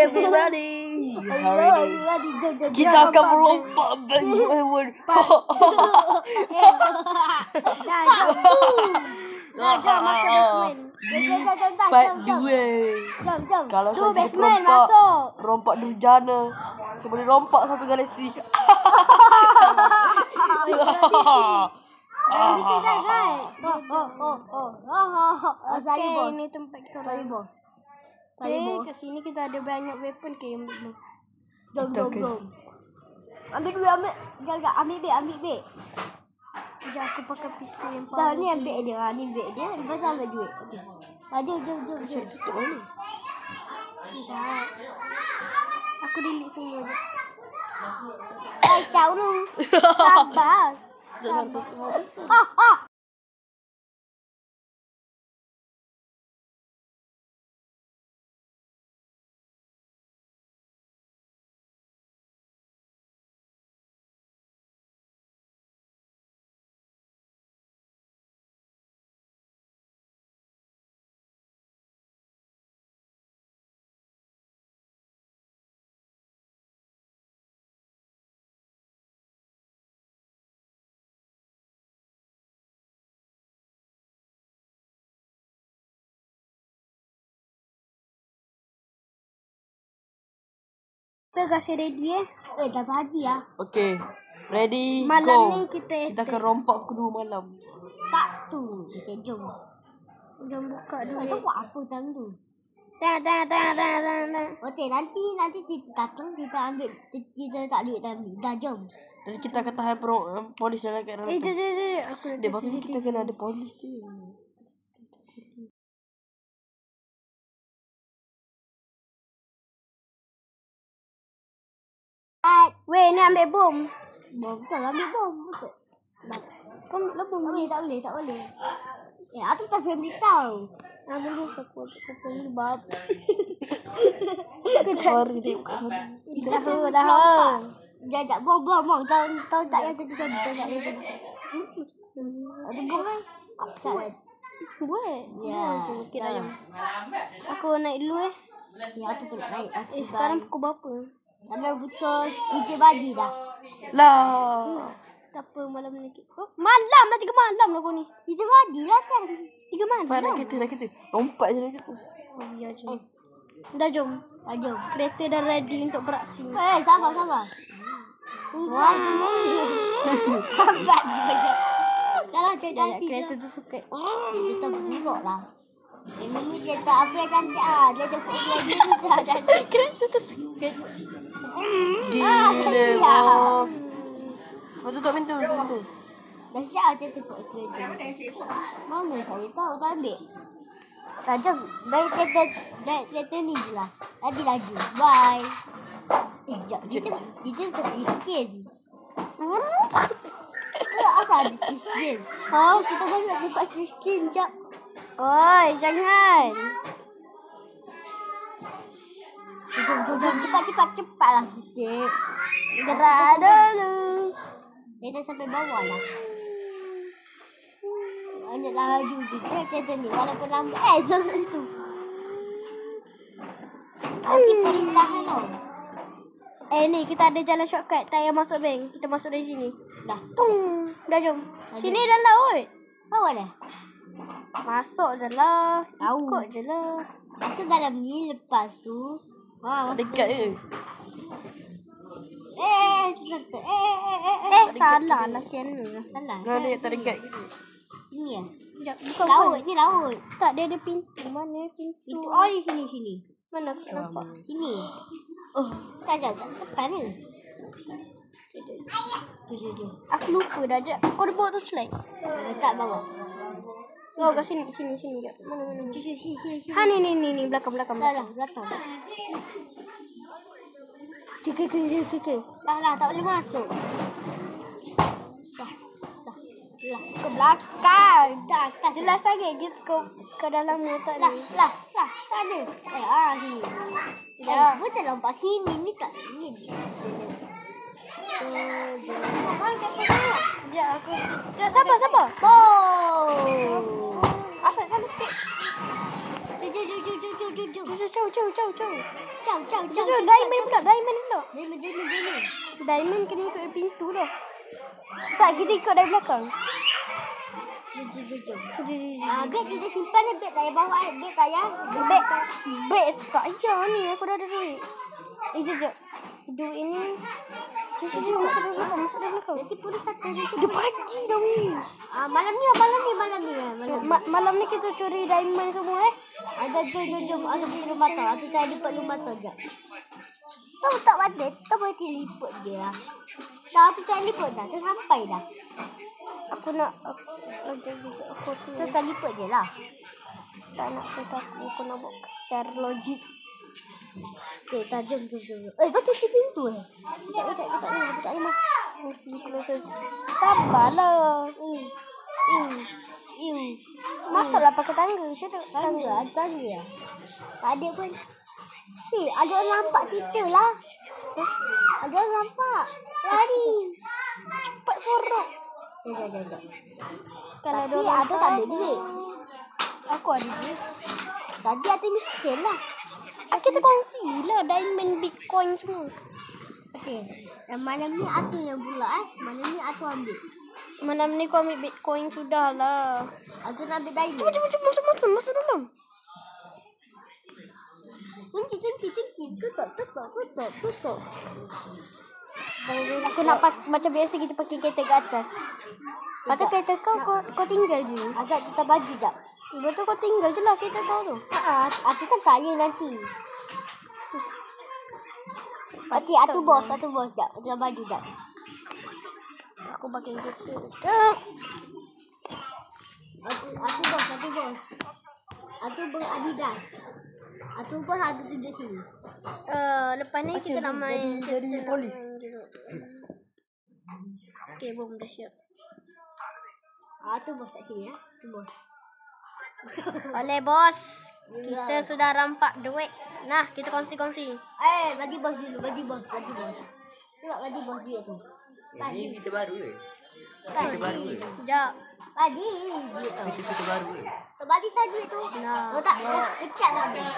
everybody. Hari ini kita akan melompat hewan. Jom masuk basement. Part 2. Jom. Kalau Tu saya jadi basement masuk. rompak durjana, saya boleh rompak satu galaksi. Bisa sangat. Saya Okay, bos. ini tempat kita Saya main. bos. Okay, kat sini kita ada banyak weapon ke yang belum. Jom. Ambil dulu, ambil. Jangan ambil beg. Sekejap aku pakai pistol yang Dah, power. ni ambil dia. Ni beg dia. Lepas tu ambil duit. Okey. Jom. Tutup mana? Sekejap. Aku delete semua je. Kacau tu. Sabar. Tutup. Kita kasih ready Dah pagi lah. Okay, ready, Malam go. ni kita Kita akan rompak kedua malam. Tak tu. Okey, jom. Jom buka Tak dulu. tahu buat apa time tu. Dah. Okey, nanti kita datang, kita ambil, kita tak duit time ni. Dah, jom. Jadi kita akan tahan polis yang kat dalam tu. Jom. Aku Dia pasal kita kena ada polis je. Weh, ni ambil bom. Bom, betul ambil bom. Betul. Kau ambil lah bom. Tak boleh. Aku tak family tahu. Ambil bom aku ambil bab. Sorry dia bukan sorry. Dah. Jajak bom. Tahu tak yang tadi kan? Tahu tak yang tadi? Ada bom kan? Tak ada. Buat. Ya. Okey dah jom. Aku naik dulu Ya, aku pun nak naik. sekarang pukul berapa? Karena butuh 3 bagi dah. Lah. Tak apa malam ni. Oh, malam lah 3 malam lah kau ni. 3 bagi lah kan. 3 malam. Nak kereta. Rompak je nak kereta. Oh ya je. Dah jom. Jom. Kereta dah ready untuk beraksi. Sabar. Wah. Lambat juga. Jangan cantik. Kereta tu suka. Kita buruk lah. Ini kereta apa yang cantik ah. Dia tepuk dia gitu cantik. Kereta tu suka. Gila ya. bos. Tutup pintu. Dah siap dia tepuk kereta. Mana saya tahu tak ambil. Jom. Baik kereta ni je lah. Lagi. Bye. Sekejap. Kita Kristian. Itu asal ada Kristian. Kita masuk tempat Kristian. Sekejap. Oi, jangan. Jom. Cepatlah sikit. Gerak dulu. Kita sampai bawah lah. Banyak laju juga kereta ni. Walaupun lambat. Jangan tu. Nanti perintahan tau. Ni kita ada jalan shortcut. Tak payah masuk bank. Kita masuk dari sini. Dah. Tung. Dah jom. Sini dah laut. Awak dah? Masuk je lah. Tahu. Ikut je lah. Masuk dalam ni lepas tu. Dekat je. Salah lah siapa. Salah. Dia tak dekat. Ini ya. Sekejap. Bukan Laut. Ni laut. Tak, dia ada pintu. Mana pintu? Itu di sini. Mana aku tak nampak? Sini. Tak. Tekan ni. Tu. Aku lupa dah. Sekejap. Kau ada bawa tu slide? Letak bawah. Oh, kat sini. Sekejap. Mana? Sini. Ha, ni. Belakang. Dah. Belakang. Kekek. Dah. Tak boleh masuk. Dah. Ke belakang. Dah. Jelas sangat gitu kau dalam motor ni. Lah. Tak ada. Sini. Betul lompat sini. Ni tak. Ni. Sekejap aku. Sabar. Oh. Asal sana sikit. Jom. Diamond pula. Diamond. Diamond kena ikut pintu dah. Tak, kita ikut dari belakang. Beg kita simpan beg tak payah bawa beg tak payah. Beg tak payah ni. Aku dah ada duit. Jap. Duit ini. Masuk dari belakang. Nanti pun satu. Dia pagi dah weh. Malam ni. Malam ni kita curi diamond semua Ada jom. Ada pergi rumah tau. Aku tadi lipat rumah tau jap. Tahu tak ada? Tak boleh lipat dia lah. Dah aku tak lipat dah. Tu sampai dah. Aku nak aku tu. Tu tak lipat je lah. Tak nak kata aku nak buat secara logik. Okay, jom. Betul si pintu Tak ada. Mesti close. Sabarlah. Masuklah pakai tangga. Macam tu. Tangga. Tak ada pun. Ada orang nampak kita lah. Ada orang nampak. Lari. Cepat sorok. Jom. Kalau Tapi ada tak ada duit. Aku ada duit. Tadi ada miskin lah. Kita kongsi lah diamond, bitcoin semua. Okay. Malam ni Atu yang pula Malam ni Atu ambil. Malam ni kau ambil bitcoin sudah lah. Atu nak ambil diamond. Cepat masuk dalam. Kunci. Tutup. Aku nak macam biasa kita pakai kereta ke atas. Patut kereta kau tinggal je. Agak kita baju jap. Betul kau tinggal je lah kereta kau tu. Atu kan tayar nanti. Nanti Atu bos jap. Kita baju jap. Aku pakai kereta. Atu bos. Atu bos Adidas. Atu bos ada tunjuk sini. Lepas ni kita nak main jadi polis. Okay, bom dah siap. Atu bos kat sini Atu bos. Oleh bos, kita sudah rampak duit. Nah, kita kongsi-kongsi. Bagi bos dulu, bagi bos. Tengok bagi bos duit tu. Ini kita baru ke? Sekejap. Bagi duit tu. Kita baru ke? Bagi saya duit tu. Nah. Oh tak, pecat lah dia.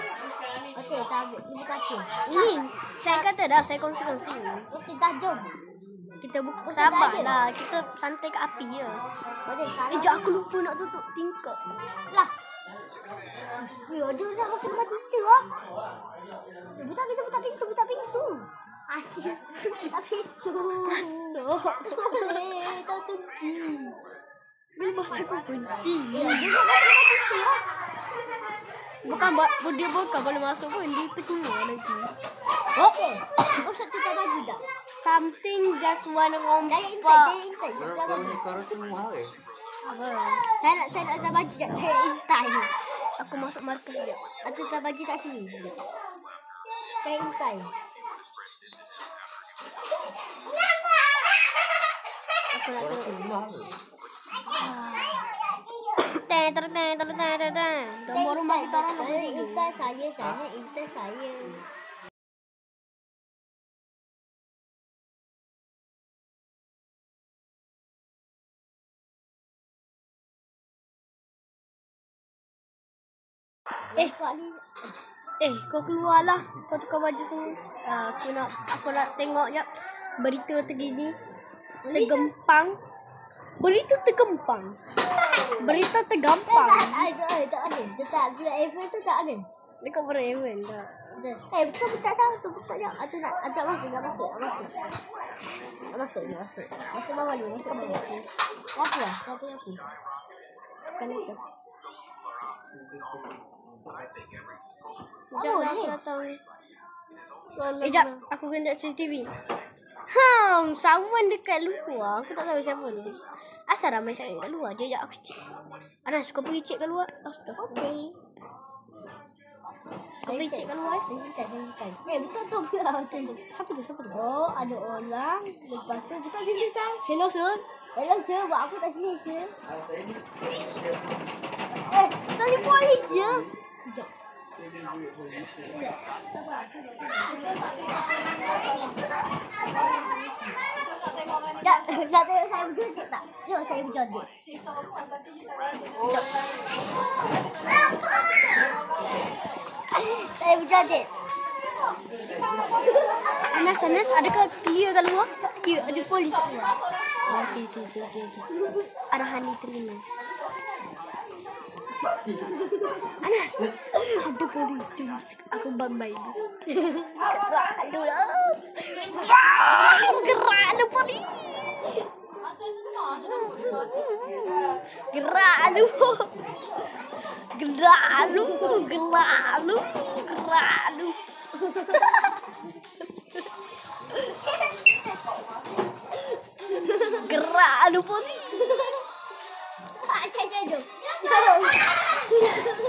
Okey, tak ambil. Terima kasih. Ini, saya kata dah, saya kongsi-kongsi. Okey, dah jom. Kita sabarlah, kita santai ke api je. Okey, kalau Jap, aku lupa nak tutup tingkap. lah. Dia dah masuk rumah kita lah. Buta pintu. Asyik. Buta pintu. Masuk. Tak tepi. Memang saya benci. Dia nak masuk rumah kita lah. Bukan dia bukan boleh masuk pun, dia terkeluar lagi. Okey. Usah kita baju dah. Something just wanna Jaya rompak. intai. Korang semua ke? Apa? Saya nak ada baju jap. Jaya intai. Aku masuk markas je. Atau tak baju tak sini. Jaya intai. Aku nak Korang tengok. semua ke? Nombor rumah kita orang nak Jaya intai saya. Jangan intai saya. Kau keluarlah. Kau tukar baju semua. Aku nak tengok je berita terkini. Tergempang. Berita tergempang. Berita tergampang. Tak ada. Tak ada. Event tu tak ada. Dekat berevel dah. Betul sama tu. Betul je. Atu nak masuk. Masuk bawah ni. Apa lah? Apa? Kan atas. Oh, Sekejap ni. aku datang. Tolong. Sekejap, aku kena tengok CCTV. Someone dekat luar. Aku tak tahu siapa tu. Asal ramai sangat kat luar. Sekejap aku cek. Anas, kau pergi cek kat luar. Okey. Kau pergi cek kat luar. Saya betul tu. Betul tu. Siapa tu? Oh, ada orang. Lepas tu kita sini sang. Hello, sir. Hello sir, buat apa tak sini sir? Tadi polis dia. Sekejap. Tak tengok saya berjoget tak? Tengok saya berjoget. berjadit. Anas, adakah clear kat luar? Ya, ada polis kat luar. Okey. Arahan diterima. Anas, ada polis. Jom, aku bambai dulu. Gerak dulu. Gerak dulu polis. Gerak dulu. Gerak lu polis. Jom.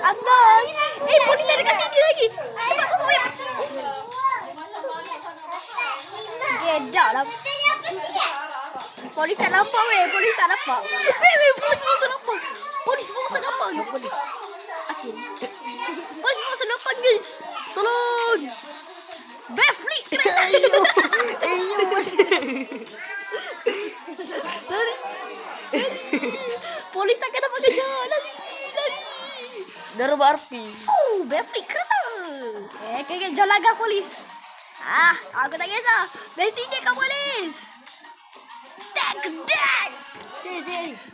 Abang. Polis ada kat sini lagi. Cepat kau weh. Gedak lah. Polis tak nampak weh. Polis tak nampak. Polis tak nampak. Polis. Akhir. Polis tak nampak guys. Tolong. Backflip. Polis takkan dapat kejar. Lari. Dah rebah arpi. Backflip keren. Okay, jangan lagar polis. Aku tak kisah. Dari sini kau polis. Tak.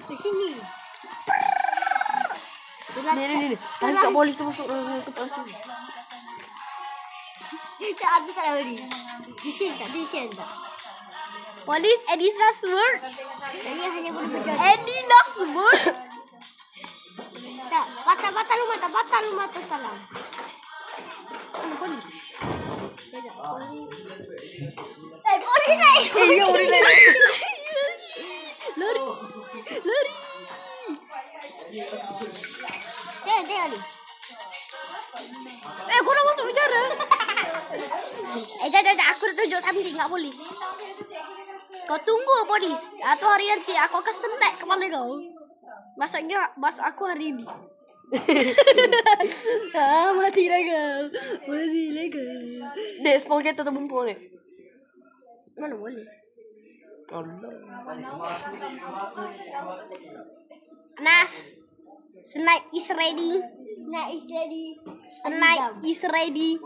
Di sini. Ni. Tangkap polis tu masuk dalam kepala sini. Tak, aku tak lari. Di sini tak. Polis, any last word? Saya hanya boleh berjadit. Any last word? Tak, batal rumah tu salam. Polis. Polis naik. Lari. Tengok ni. Korang masuk bicara. Jap. Aku nak tunjuk something kat polis. Kau tunggu polis. Atau hari nanti aku akan senat kepala kau. Maksudnya, aku hari ni. Matilah kau. Dek, spawn kereta terbumpung ni. Mana boleh? Anas. Snipe is ready. Okay. Snipe is ready.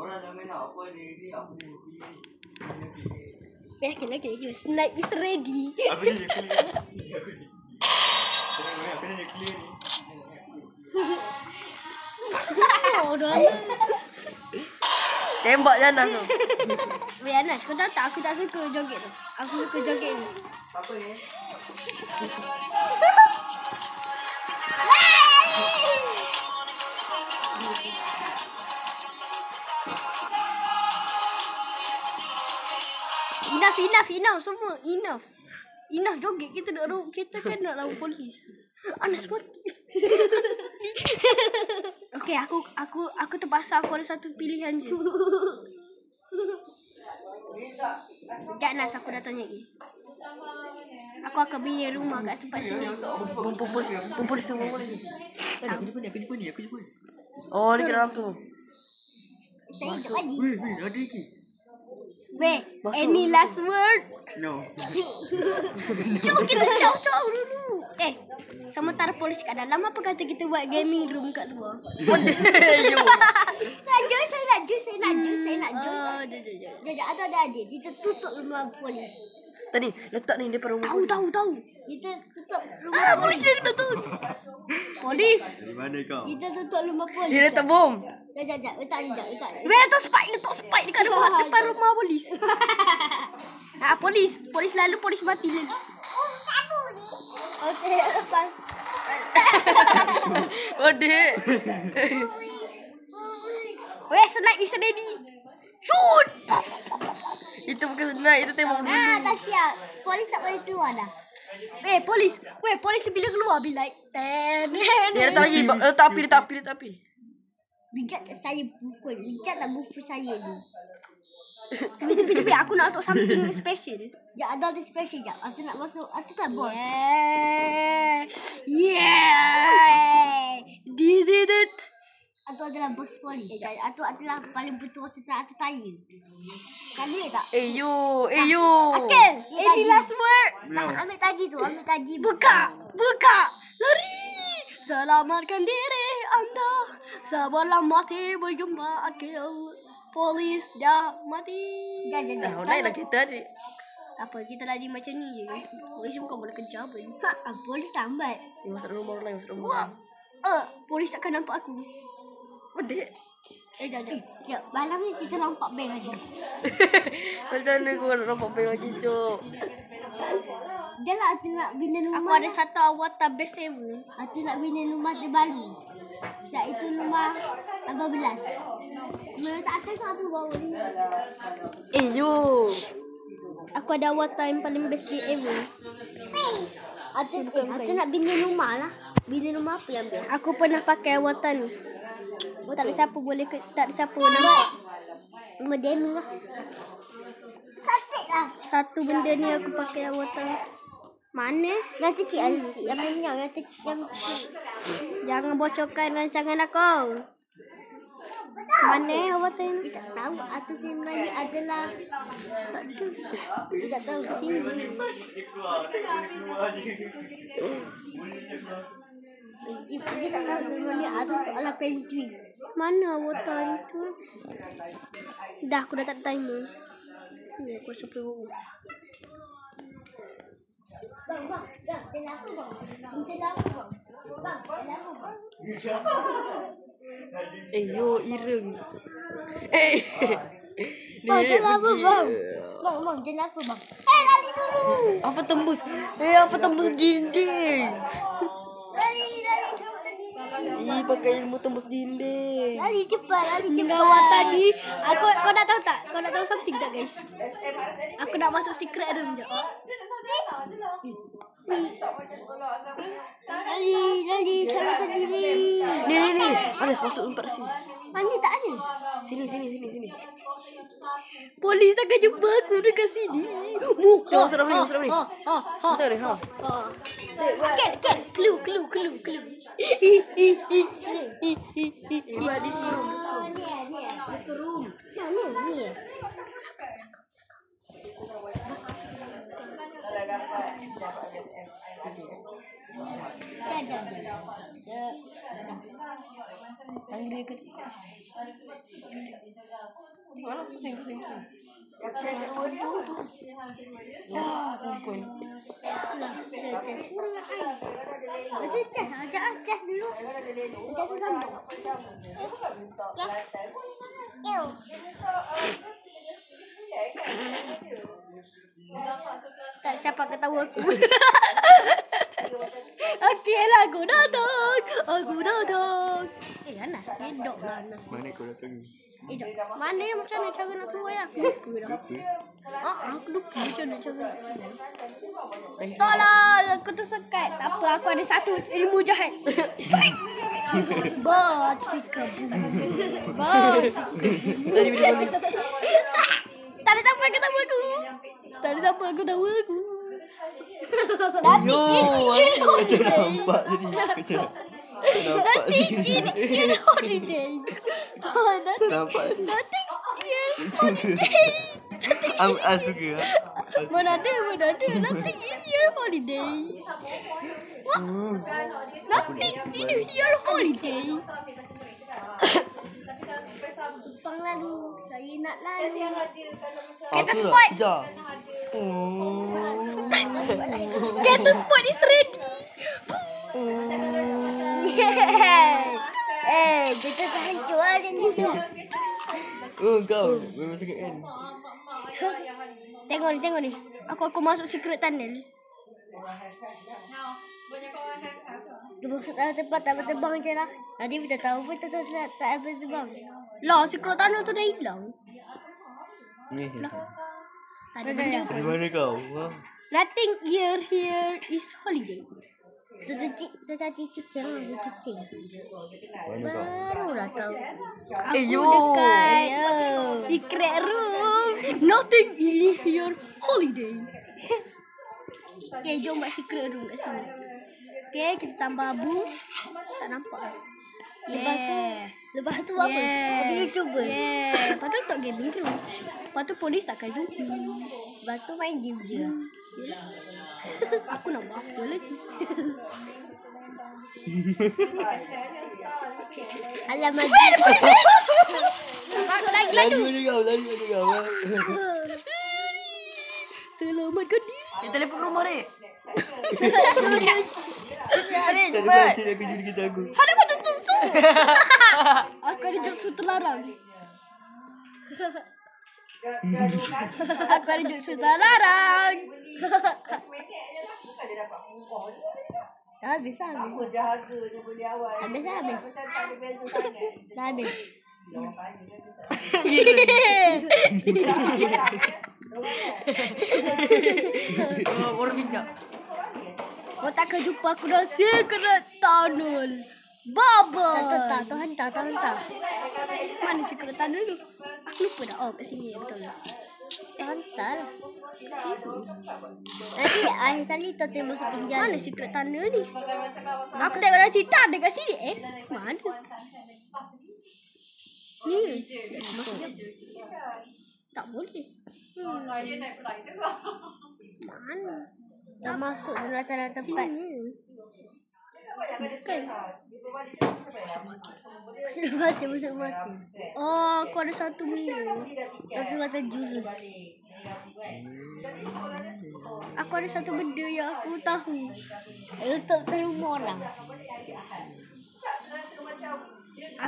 Tembak je Anas tu. Anas, kau tahu tak aku tak suka joget tu. Aku suka joget ni. Enough semua. Enough joget. Kita kan nak lawan polis. Anas mati. Okey, aku terpaksa aku ada satu pilihan je. Sekejap Anas, aku dah tanya lagi. Aku akan bina rumah kat tempat sini. Polis. Aku jumpa ni. Oh, dia kat dalam tu. Saya tak lagi. Weh, ada lagi. Weh, any last word? No. Jom kita caw dulu. Sementara polis kat dalam, apa kata kita buat gaming room kat luar? Nak jus. Jom. Jom, ada. Kita tutup rumah polis. Tadi, letak ni depan rumah. Tahu. Kita tutup rumah Polis dah kena tu. Polis. Di mana kau? Kita tutup rumah polis. Dia letak bom. Jap. Letak ni. Weh, letak spike dekat depan rumah polis. Polis lalu polis mati je. Okey, lepas. Oh, dek. Weh, snipe is ready. Shoot. Itu bukan naik, itu tembak dulu. Tak siap. Polis tak boleh keluar dah. Polis bila keluar be like Dia letak lagi, letak api. Bijak tak saya pukul. Saya ni. Tapi aku nak untuk something special. Jap, ada special jap. Aku nak masuk. Aku tak bos. Yeah. This is it. Aku adalah bos polis. Aku adalah paling betul setelah aku tanya. Kan duit tak? Eyo. Akil, any last word? Ambil taji tu. Buka. Lari. Selamatkan diri anda sebelum mati berjumpa akil. Polis dah mati. Dah lain lah kita ni. Apa kita lagi macam ni je. Polis bukan boleh kejar pun. Polis tambat. Masuk rumah orang lain, masuk rumah. Polis takkan nampak aku. Bedek. Jangan. Sekejap, malam ni kita nampak bank lagi. Macam mana kau nak nampak bank lagi, Cok? Dia lah hati nak bina rumah. Aku ada satu awatan best ever. Hati nak bina rumah terbaru. Iaitu rumah 18. Menurut atas satu bawah ni. Yo. Aku ada awatan yang paling best ever. Hati nak bina rumah lah. Bina rumah apa yang best? Aku pernah pakai awatan ni. Tak ada siapa boleh tak ada siapa nampak. Rumah demo lah. Sakit lah. Satu benda ni aku pakai awatan. Mana? Yang kecil ada kecil. Yang kenyang. Yang kecil. Jangan bocorkan rancangan aku. Mana awatan ni? Tak tahu atas rumah ni adalah. Tak ada. Dia tak tahu sini. Dia tak tahu rumah ni ada soalan pantry. Mana awatan tu? Dah aku dah tak timer. Ni aku rasa perlu. Bang, jalan apa bang? Jalan apa bang? Bang, jalan apa bang? Yo, ireng. Bang, jalan apa bang? Bang, jalan apa bang? Lari dulu. Apa tembus? Apa tembus dinding? Lari. Pakai ilmu tembus dinding. Lari cepat. Dengan awatan ni, kau nak tahu tak? Kau nak tahu something tak guys? Aku nak masuk secret room je. Lari, selamatkan diri. Ni. Anas masuk empat sini. Mana tak ada? Sini. Polis takkan jumpa aku dekat sini. Jom masuk dalam ni. Betul ni, ha. Ken, clue. Di room. Ni. Panggil dia ke? Mana pusing. Kumpul. Ajak dulu. Ajak tu sambung. Tak siapa ketawa aku. Okeylah, aku datang. Anas gedok lah Anas. Mana kau datang ni? Jom. Mana yang macam mana cara nak keluar ya? Aku lupa dah. Aku lupa macam mana cara nak keluar. Tolong, aku tersekat. Tak apa, aku ada satu ilmu jahat. Bot sikap. Tak ada siapa ketawa aku. Yo, Macam nampak jadi. Nanti in holiday. Nampak ni. Nanti in holiday. Suka. Mana ada. Nanti in your holiday. Nanti in your holiday. Tupang lalu. Saya nak lalu. Kereta sport. Kereta sport is ready. Kita tak hancur ada ni. Kau memang sangat kan. Tengok ni. Aku masuk secret tunnel. Dia masuk dalam tempat tak berterbang je lah. Tadi kita tahu pun tak berterbang. Lah, secret tunnel tu dah hilang. Ni. Tak ada benda. Dari mana kau? Nothing here is holiday. Tu tadi kucing. Mana kau? Barulah tahu. Aku dekat secret room. Nothing in here holiday. Okay, jom buat secret room kat sini. Okay, kita tambah abu. Tak nampak. Lepas tu apa? Ada YouTuber. Lepas tu tak gaming tu. Lepas tu polis takkan jumpa. Lepas tu main game je. Aku nak buat apa lagi? Alamak. Laju kau, laju kau. Selamatkan dia. Dia telefon ke rumah ni. Tak ada saja aku curi kita aku. Ada macam tu. Aku ada jokes terlarang. Aku ada jokes terlarang. Habis. Dah habis. Orang minyak. Kau takkan jumpa aku dalam secret tunnel. Baba. Tak hantar. Mana secret tunnel tu? Aku lupa dah. Oh, kat sini betul. Tak hantar. Nanti akhir kali tu tembus penjara. Mana secret tunnel ni? Aku tengok dalam cerita ada kat sini. Mana? Ni. Tak boleh. Mana? Dah masuk dalam tempat. Sini. Bukan. Masuk mati. Oh, aku ada satu benda. Satu jurus. Aku ada satu benda yang aku tahu. Untuk rumah orang.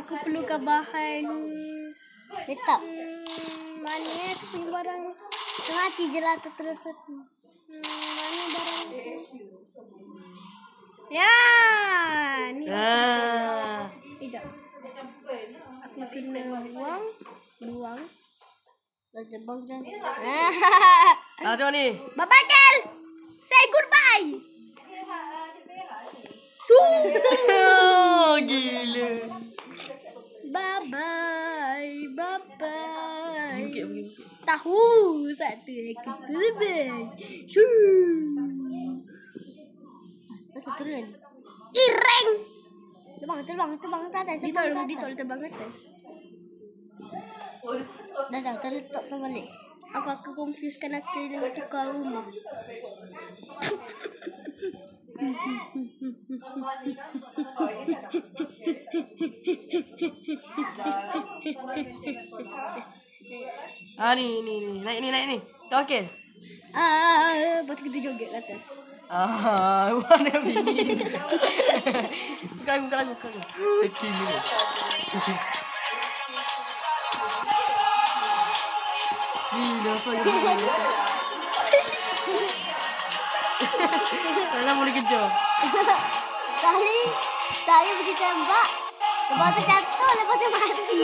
Aku perlukan bahan. Tetap. Mana aku punya barang? Mati je lah terus. Mana barang? Ya, ni. Sekejap. Aku kena buang. Terbang je. Tengok ni. Bye-bye, Kel. Say goodbye. Gila. Bye-bye. Bukit. Tahu satu aku terbang. Masuk turun. Ireng. Terbang tak ada. Dia tak boleh terbang ke atas. Dah terletak balik. Aku confusekan aku dengan tukar rumah. Ni. Naik ni. Tak okey. Lepas tu kita joget ke atas. Mana bini. Bukan lagu. Tekin ni. Gila apa ni. Tak boleh kejar. Tadi pergi tembak. Lepas tu jatuh, lepas tu mati.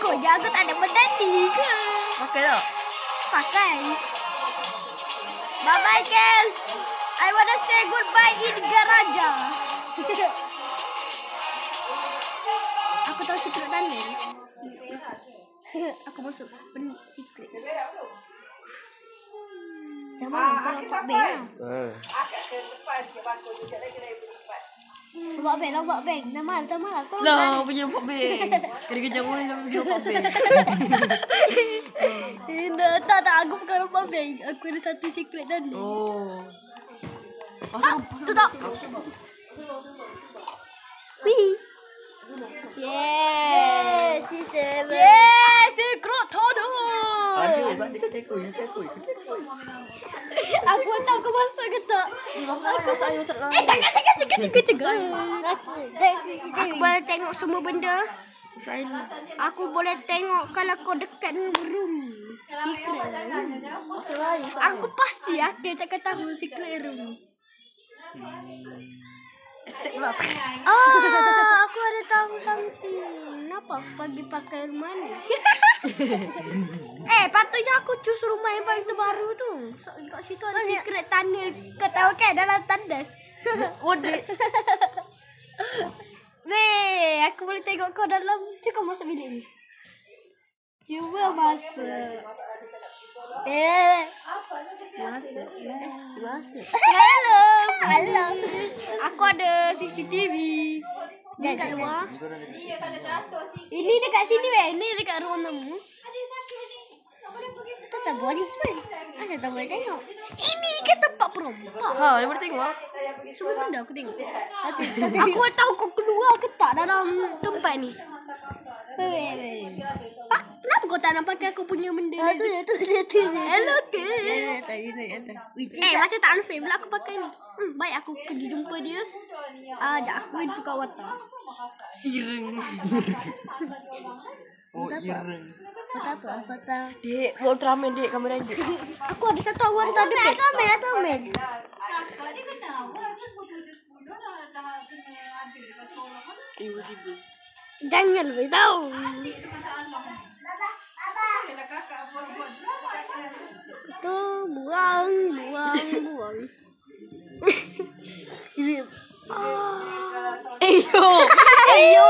Kau jaga tak ada bertanding ke? Pakai tak? Pakai. Bye-bye, Kel. I wanna say goodbye in Garaja. Aku tahu secret tunnel. Aku masuk secret. Sama kalau buat bank lah. Buat bank. Nama tu malah tu. Lah, pergi nampak bank. Kena kejar orang sampai pergi nampak bank. Tak. Aku bukan nampak bank. Aku ada satu secret tunnel. Oh. Tu tak. Wih. Yes, C7. Yes, secret tunnel. Aduh, tak dia tekuk. Aku tahu kau masuk ke tak. Jangan. Aku boleh tengok semua benda. Aku boleh tengok kalau kau dekat room secret. Aku pasti akan takkan tahu secret room. Sip lah. Aku ada tahu something. Kenapa aku pergi pakai rumah ni? Patutnya aku choose rumah yang paling terbaru tu. Kat situ ada secret tunnel. Kau tahu kan dalam tandas. Odik. Weh, aku boleh tengok kau dalam. Cuba masuk bilik ni. Cuba masuk. Masuk. Hello. Aku ada CCTV. Dekat luar. Ini dekat sini weh. Ini dekat ruang tamu. kata punishment. Mana tak boleh tengok. Ini kan tempat perompak. Ha, dia boleh tengok. Semua benda aku tengok. Aku tahu kau keluar ke tak dalam tempat ni. Pak, kenapa kau tak nak pakai aku punya benda ni? Hello ke? Macam tak unfair pula aku pakai ni. Baik aku pergi jumpa dia. Ajak aku tukar watak. Ireng. Oh, ireng. Foto. Dek, buat Ultraman dek, kamera dek. Aku ada satu awan tak ada best. Komen. Invisible. Jangan lebih tahu. Itu buang. Ini. Ayo.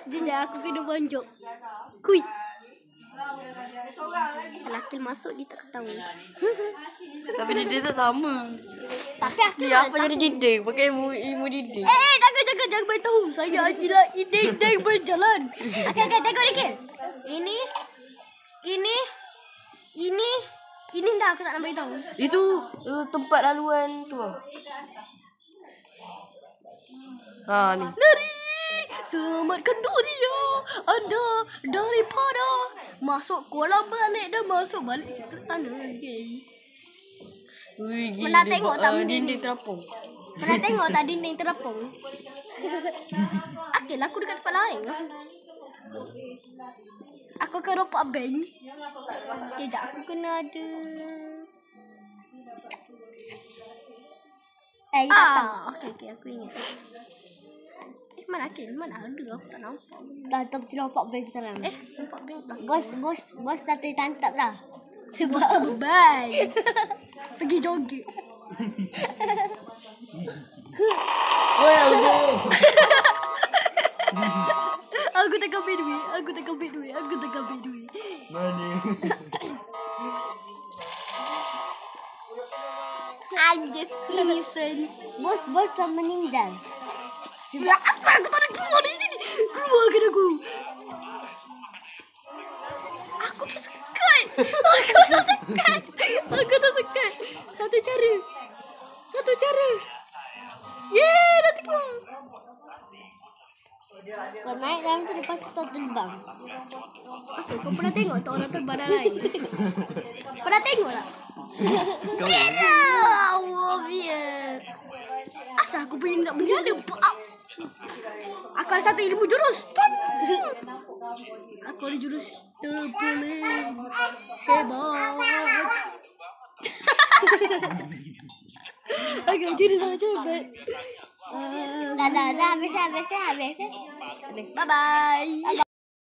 Jejak aku kena bonjok. Kuit. Lelaki masuk dia tak ketahui. Tapi dia tak sama. Tapi aku Dia apa jadi dinding? Pakai ilmu dinding. jangan beritahu. Saya adalah dinding berjalan. Okey, tengok dikit. Ini dah aku tak nak beritahu. Itu tempat laluan tu. Ha ni. Lari! Selamatkan dunia anda daripada masuk kolam balik dan masuk balik sekret tanah. Ui, Pernah tengok tak dinding terapung? Pernah tengok tak dinding terapung? Okeylah aku dekat tempat lain. Aku akan rompak bank. Kejap aku kena ada. Okey aku ingat. Mana Akil? Mana ada? Aku tak nampak. Dah tak nampak bank sekarang. Nampak bank lah. Bos dah tertangkap dah. Sebab beban. Pergi joget. Aku tak ambil duit. Mana? I'm just innocent. Bos dah meninggal. Asal aku tak nak keluar dari sini. Keluarkan aku. Aku tak sekat. Satu cara. Yeay, dah keluar. Kau naik dalam tu lepas tu kau terbang. Apa kau pernah tengok tak orang terbang lain? Pernah tengok tak? Obvious. Asal aku punya nak benda ada. Aku ada satu ilmu jurus. Aku ada jurus terpuling hebat. Agak jurus hebat. Dah habis. Bye bye.